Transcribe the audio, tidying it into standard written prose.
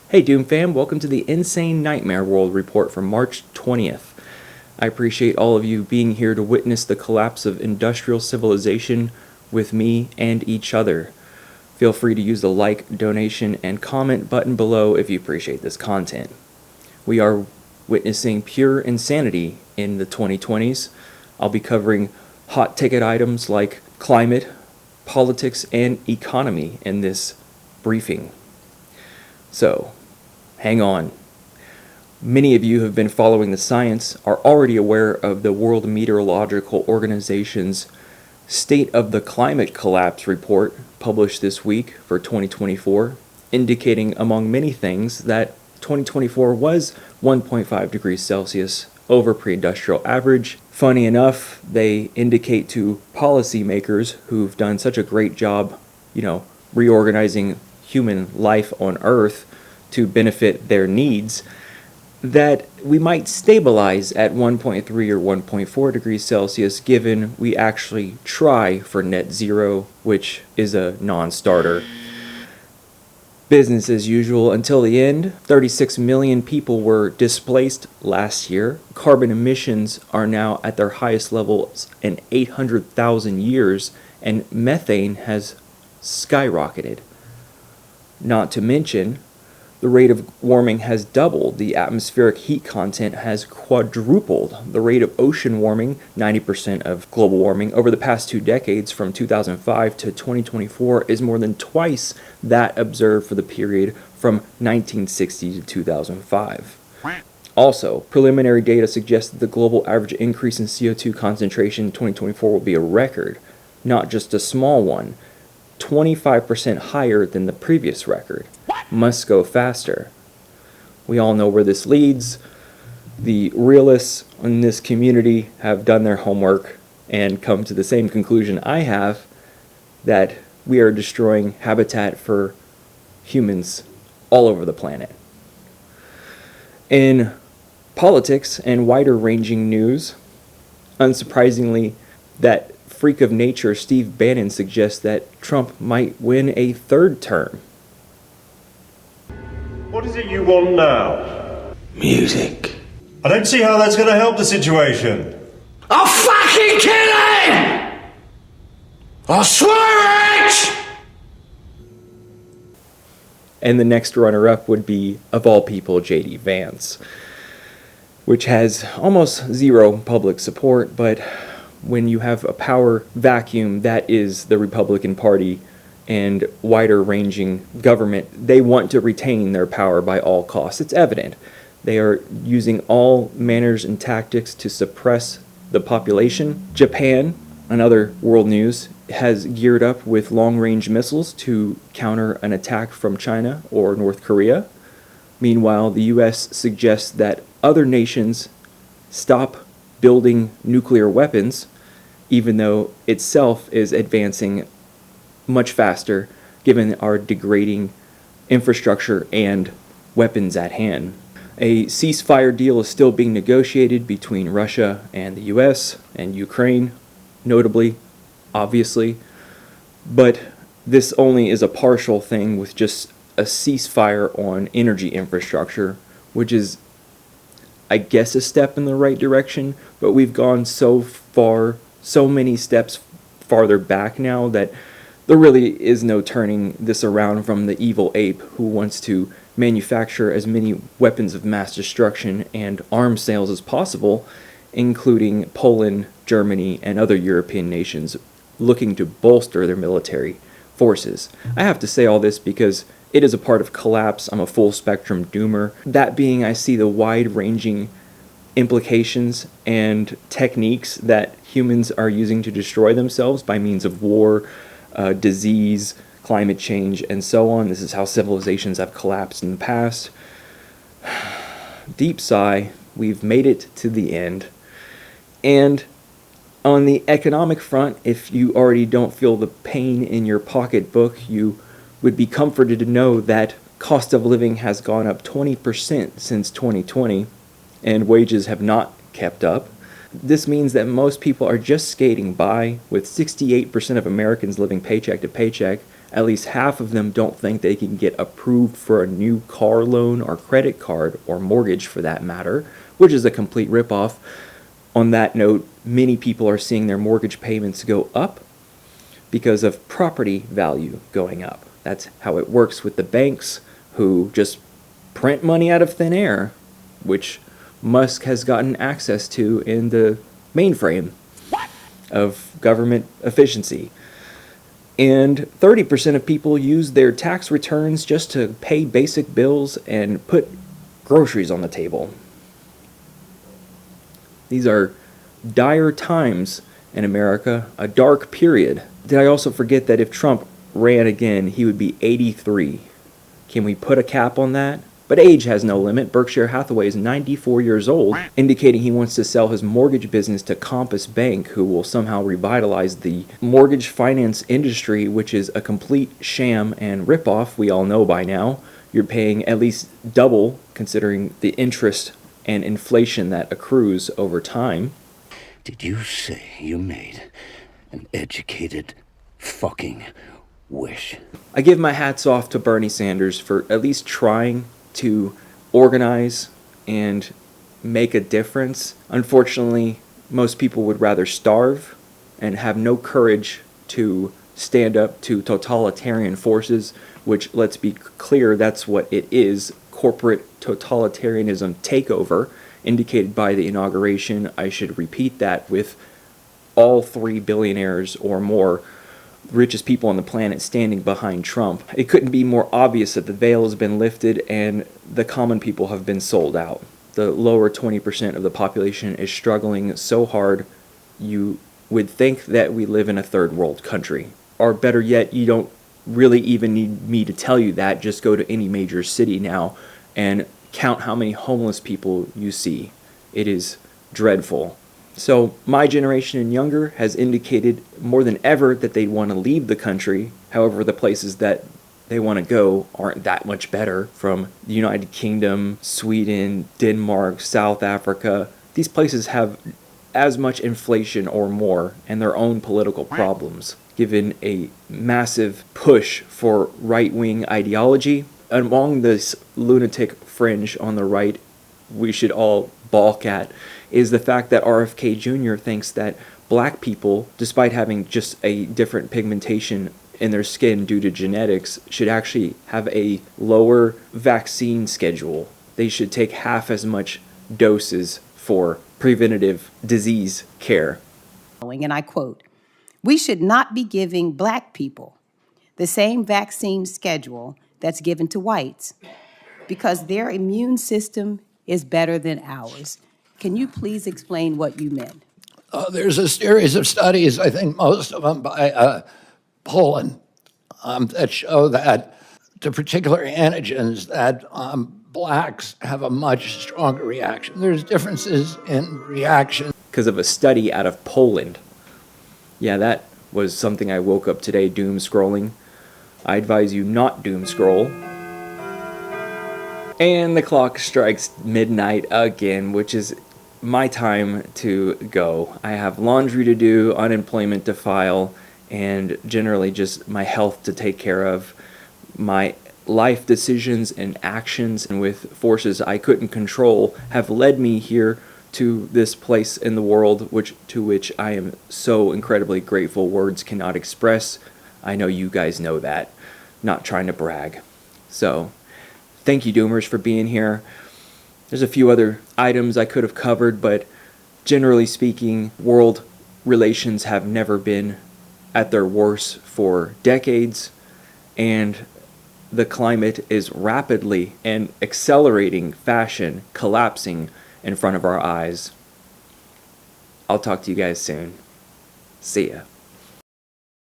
Hey Doom fam, welcome to the Insane Nightmare World Report from March 20th. I appreciate all of you being here to witness the collapse of industrial civilization with me and each other. Feel free to use the like, donation, and comment button below if you appreciate this content. We are witnessing pure insanity in the 2020s. I'll be covering hot ticket items like climate, politics, and economy in this briefing. So, hang on. Many of you who have been following the science are already aware of the World Meteorological Organization's State of the Climate Collapse report published this week for 2024, indicating, among many things, that 2024 was 1.5 degrees Celsius over pre-industrial average. Funny enough, they indicate to policymakers who've done such a great job, reorganizing human life on Earth to benefit their needs, that we might stabilize at 1.3 or 1.4 degrees Celsius given we actually try for net zero, which is a non-starter. Business as usual until the end. 36 million people were displaced last year. Carbon emissions are now at their highest levels in 800,000 years, and methane has skyrocketed. Not to mention, the rate of warming has doubled. The atmospheric heat content has quadrupled. The rate of ocean warming, 90% of global warming, over the past 2 decades from 2005 to 2024 is more than twice that observed for the period from 1960 to 2005. Also, preliminary data suggests that the global average increase in CO2 concentration in 2024 will be a record, not just a small one, 25% higher than the previous record. Must go faster. We all know where this leads. The realists in this community have done their homework and come to the same conclusion I have, that we are destroying habitat for humans all over the planet. In politics and wider-ranging news, unsurprisingly, that freak of nature Steve Bannon suggests that Trump might win a third term. What is it you want now? Music. I don't see how that's going to help the situation. I'll fucking kill him! I swear it! And the next runner-up would be, of all people, J.D. Vance, which has almost zero public support, but when you have a power vacuum that is the Republican Party and wider-ranging government, they want to retain their power by all costs. It's evident. They are using all manners and tactics to suppress the population. Japan, another world news, has geared up with long-range missiles to counter an attack from China or North Korea. Meanwhile, the U.S. suggests that other nations stop building nuclear weapons, even though itself is advancing much faster given our degrading infrastructure and weapons at hand. A ceasefire deal is still being negotiated between Russia and the US and Ukraine, notably, obviously, but this only is a partial thing with just a ceasefire on energy infrastructure, which is, I guess, a step in the right direction, but we've gone so far, so many steps farther back now that there really is no turning this around from the evil ape who wants to manufacture as many weapons of mass destruction and arms sales as possible, including Poland, Germany, and other European nations looking to bolster their military forces. I have to say all this because it is a part of collapse. I'm a full spectrum doomer. That being, I see the wide-ranging implications and techniques that humans are using to destroy themselves by means of war, disease, climate change, and so on. This is how civilizations have collapsed in the past. Deep sigh, we've made it to the end. And on the economic front, if you already don't feel the pain in your pocketbook, you would be comforted to know that cost of living has gone up 20% since 2020, and wages have not kept up. This means that most people are just skating by, with 68% of Americans living paycheck to paycheck, At least half of them don't think they can get approved for a new car loan or credit card or mortgage for that matter, which is a complete ripoff. On that note, many people are seeing their mortgage payments go up because of property value going up. That's how it works with the banks, who just print money out of thin air, which Musk has gotten access to in the mainframe of government efficiency. And 30% of people use their tax returns just to pay basic bills and put groceries on the table. These are dire times in America, a dark period. Did I also forget that if Trump ran again, he would be 83? Can we put a cap on that? But age has no limit. Berkshire Hathaway is 94 years old, indicating he wants to sell his mortgage business to Compass Bank, who will somehow revitalize the mortgage finance industry, which is a complete sham and ripoff. We all know by now. You're paying at least double, considering the interest and inflation that accrues over time. Did you say you made an educated fucking wish? I give my hats off to Bernie Sanders for at least trying to organize and make a difference. Unfortunately, most people would rather starve and have no courage to stand up to totalitarian forces, which, let's be clear, that's what it is. Corporate totalitarianism takeover, indicated by the inauguration. I should repeat that with all 3 billionaires or more richest people on the planet standing behind Trump. It couldn't be more obvious that the veil has been lifted and the common people have been sold out. The lower 20% of the population is struggling so hard you would think that we live in a third world country. Or better yet, you don't really even need me to tell you that. Just go to any major city now and count how many homeless people you see. It is dreadful. So my generation and younger has indicated more than ever that they want to leave the country. However, the places that they want to go aren't that much better, from the United Kingdom, Sweden, Denmark, South Africa. These places have as much inflation or more and their own political problems. Given a massive push for right-wing ideology, among this lunatic fringe on the right we should all balk at is the fact that RFK Jr. thinks that black people, despite having just a different pigmentation in their skin due to genetics, should actually have a lower vaccine schedule. They should take half as much doses for preventative disease care. And I quote, "We should not be giving black people the same vaccine schedule that's given to whites because their immune system is better than ours." Can you please explain what you meant? There's a series of studies, I think most of them by Poland, that show that to particular antigens that blacks have a much stronger reaction. There's differences in reaction. Because of a study out of Poland. Yeah, that was something I woke up today doom scrolling. I advise you not doom scroll. And the clock strikes midnight again, which is my time to go. I have laundry to do, unemployment to file, and generally just my health to take care of. My life decisions and actions and with forces I couldn't control have led me here to this place in the world to which I am so incredibly grateful words cannot express. I know you guys know that. Not trying to brag. So, thank you, Doomers, for being here. There's a few other items I could have covered, but generally speaking, world relations have never been at their worst for decades, and the climate is rapidly and accelerating fashion collapsing in front of our eyes. I'll talk to you guys soon. See ya.